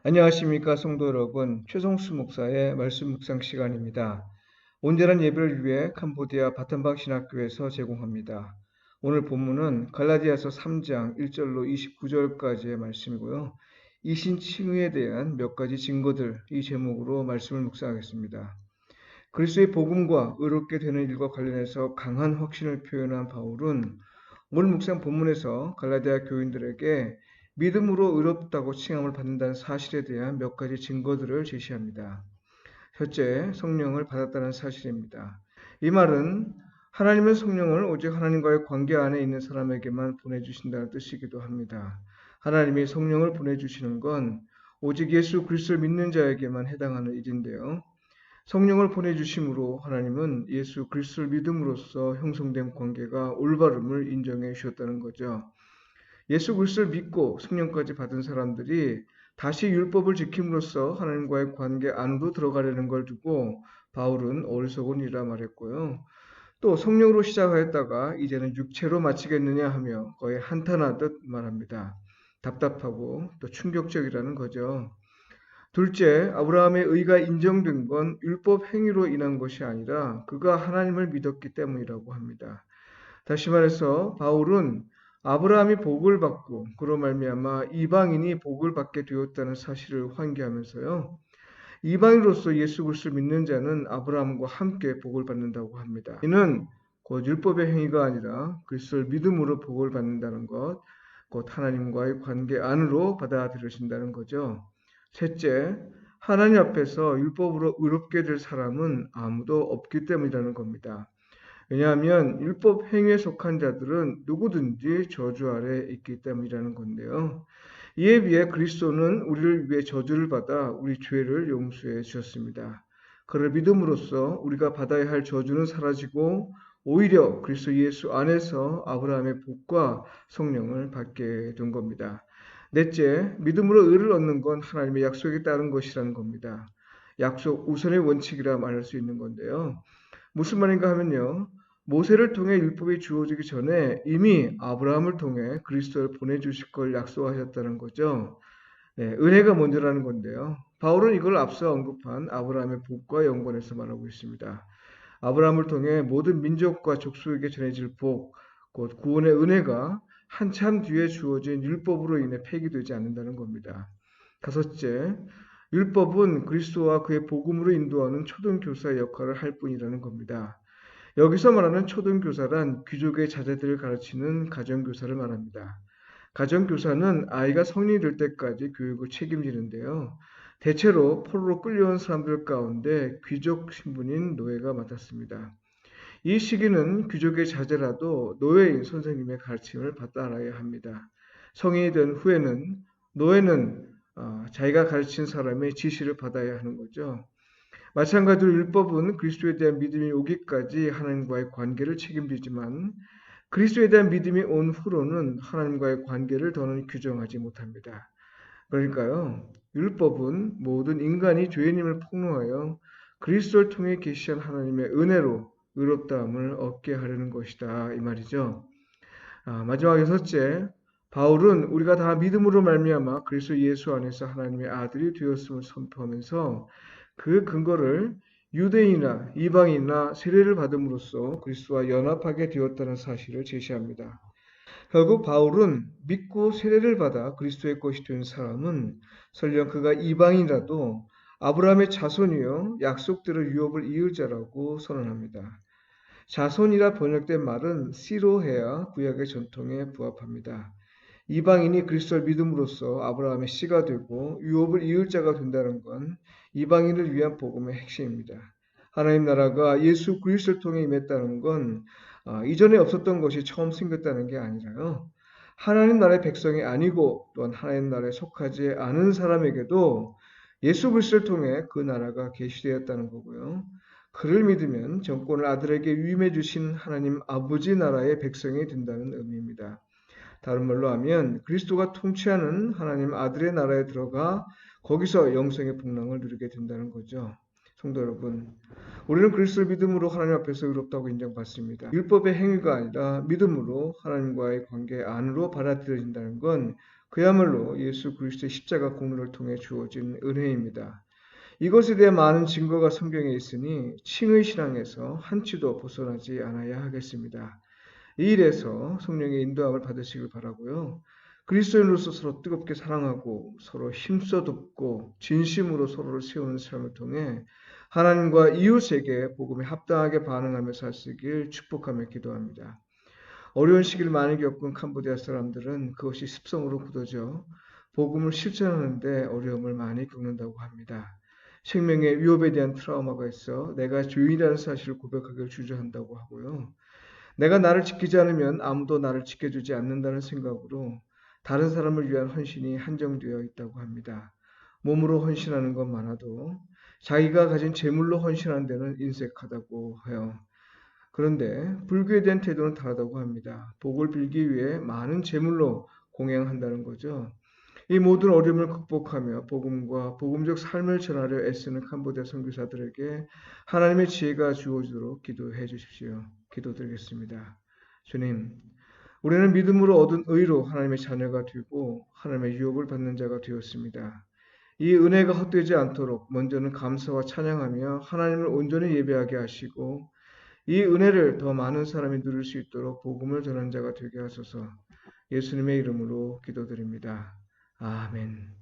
안녕하십니까, 성도 여러분. 최성수 목사의 말씀 묵상 시간입니다. 온전한 예배를 위해 캄보디아 바탄방 신학교에서 제공합니다. 오늘 본문은 갈라디아서 3장 1절로 29절까지의 말씀이고요. 이신칭의에 대한 몇 가지 증거들, 이 제목으로 말씀을 묵상하겠습니다. 그리스도의 복음과 의롭게 되는 일과 관련해서 강한 확신을 표현한 바울은 오늘 묵상 본문에서 갈라디아 교인들에게 믿음으로 의롭다고 칭함을 받는다는 사실에 대한 몇 가지 증거들을 제시합니다. 첫째, 성령을 받았다는 사실입니다. 이 말은 하나님은 성령을 오직 하나님과의 관계 안에 있는 사람에게만 보내주신다는 뜻이기도 합니다. 하나님이 성령을 보내주시는 건 오직 예수 그리스도를 믿는 자에게만 해당하는 일인데요. 성령을 보내주심으로 하나님은 예수 그리스도를 믿음으로써 형성된 관계가 올바름을 인정해 주셨다는 거죠. 예수 그리스도를 믿고 성령까지 받은 사람들이 다시 율법을 지킴으로써 하나님과의 관계 안으로 들어가려는 걸 두고 바울은 어리석은 일이라 말했고요. 또 성령으로 시작하였다가 이제는 육체로 마치겠느냐 하며 거의 한탄하듯 말합니다. 답답하고 또 충격적이라는 거죠. 둘째, 아브라함의 의가 인정된 건 율법 행위로 인한 것이 아니라 그가 하나님을 믿었기 때문이라고 합니다. 다시 말해서 바울은 아브라함이 복을 받고 그로 말미암아 이방인이 복을 받게 되었다는 사실을 환기하면서요. 이방인으로서 예수 그리스도를 믿는 자는 아브라함과 함께 복을 받는다고 합니다. 이는 곧 율법의 행위가 아니라 그리스도를 믿음으로 복을 받는다는 것, 곧 하나님과의 관계 안으로 받아들여진다는 거죠. 셋째, 하나님 앞에서 율법으로 의롭게 될 사람은 아무도 없기 때문이라는 겁니다. 왜냐하면 율법 행위에 속한 자들은 누구든지 저주 아래 있기 때문이라는 건데요. 이에 비해 그리스도는 우리를 위해 저주를 받아 우리 죄를 용서해 주셨습니다. 그를 믿음으로써 우리가 받아야 할 저주는 사라지고 오히려 그리스도 예수 안에서 아브라함의 복과 성령을 받게 된 겁니다. 넷째, 믿음으로 의를 얻는 건 하나님의 약속에 따른 것이라는 겁니다. 약속 우선의 원칙이라 말할 수 있는 건데요. 무슨 말인가 하면요. 모세를 통해 율법이 주어지기 전에 이미 아브라함을 통해 그리스도를 보내주실 걸 약속하셨다는 거죠. 네, 은혜가 먼저라는 건데요. 바울은 이걸 앞서 언급한 아브라함의 복과 연관해서 말하고 있습니다. 아브라함을 통해 모든 민족과 족속에게 전해질 복, 곧 구원의 은혜가 한참 뒤에 주어진 율법으로 인해 폐기되지 않는다는 겁니다. 다섯째, 율법은 그리스도와 그의 복음으로 인도하는 초등교사의 역할을 할 뿐이라는 겁니다. 여기서 말하는 초등교사란 귀족의 자제들을 가르치는 가정교사를 말합니다. 가정교사는 아이가 성인이 될 때까지 교육을 책임지는데요. 대체로 포로로 끌려온 사람들 가운데 귀족 신분인 노예가 맡았습니다. 이 시기는 귀족의 자제라도 노예인 선생님의 가르침을 받아야 합니다. 성인이 된 후에는 노예는 자기가 가르친 사람의 지시를 받아야 하는 거죠. 마찬가지로 율법은 그리스도에 대한 믿음이 오기까지 하나님과의 관계를 책임지지만 그리스도에 대한 믿음이 온 후로는 하나님과의 관계를 더는 규정하지 못합니다. 그러니까요, 율법은 모든 인간이 죄인임을 폭로하여 그리스도를 통해 계시한 하나님의 은혜로 의롭다함을 얻게 하려는 것이다 이 말이죠. 마지막 여섯째, 바울은 우리가 다 믿음으로 말미암아 그리스도 예수 안에서 하나님의 아들이 되었음을 선포하면서 그 근거를 유대인이나 이방인이나 세례를 받음으로써 그리스도와 연합하게 되었다는 사실을 제시합니다. 결국 바울은 믿고 세례를 받아 그리스도의 것이 된 사람은 설령 그가 이방인이라도 아브라함의 자손이요 약속대로 유업을 이을 자라고 선언합니다. 자손이라 번역된 말은 씨로해야 구약의 전통에 부합합니다. 이방인이 그리스도를 믿음으로써 아브라함의 씨가 되고 유업을 이을 자가 된다는 건 이방인을 위한 복음의 핵심입니다. 하나님 나라가 예수 그리스도를 통해 임했다는 건 이전에 없었던 것이 처음 생겼다는 게 아니라요. 하나님 나라의 백성이 아니고 또한 하나님 나라에 속하지 않은 사람에게도 예수 그리스도를 통해 그 나라가 계시되었다는 거고요. 그를 믿으면 정권을 아들에게 위임해 주신 하나님 아버지 나라의 백성이 된다는 의미입니다. 다른 말로 하면 그리스도가 통치하는 하나님 아들의 나라에 들어가 거기서 영생의 복락을 누리게 된다는 거죠. 성도 여러분, 우리는 그리스도를 믿음으로 하나님 앞에서 의롭다고 인정받습니다. 율법의 행위가 아니라 믿음으로 하나님과의 관계 안으로 받아들여진다는 건 그야말로 예수 그리스도의 십자가 공로를 통해 주어진 은혜입니다. 이것에 대해 많은 증거가 성경에 있으니 칭의 신앙에서 한치도 벗어나지 않아야 하겠습니다. 이 일에서 성령의 인도함을 받으시길 바라고요. 그리스도인으로서 서로 뜨겁게 사랑하고 서로 힘써 돕고 진심으로 서로를 세우는 삶을 통해 하나님과 이웃에게 복음에 합당하게 반응하며 사시길 축복하며 기도합니다. 어려운 시기를 많이 겪은 캄보디아 사람들은 그것이 습성으로 굳어져 복음을 실천하는데 어려움을 많이 겪는다고 합니다. 생명의 위협에 대한 트라우마가 있어 내가 죄인이라는 사실을 고백하기를 주저한다고 하고요. 내가 나를 지키지 않으면 아무도 나를 지켜주지 않는다는 생각으로 다른 사람을 위한 헌신이 한정되어 있다고 합니다. 몸으로 헌신하는 것 많아도 자기가 가진 재물로 헌신하는 데는 인색하다고 해요. 그런데 불교에 대한 태도는 다르다고 합니다. 복을 빌기 위해 많은 재물로 공양한다는 거죠. 이 모든 어려움을 극복하며 복음과 복음적 삶을 전하려 애쓰는 캄보디아 선교사들에게 하나님의 지혜가 주어지도록 기도해 주십시오. 기도드리겠습니다. 주님, 우리는 믿음으로 얻은 의로 하나님의 자녀가 되고 하나님의 유업을 받는 자가 되었습니다. 이 은혜가 헛되지 않도록 먼저는 감사와 찬양하며 하나님을 온전히 예배하게 하시고 이 은혜를 더 많은 사람이 누릴 수 있도록 복음을 전하는 자가 되게 하소서. 예수님의 이름으로 기도드립니다. 아멘.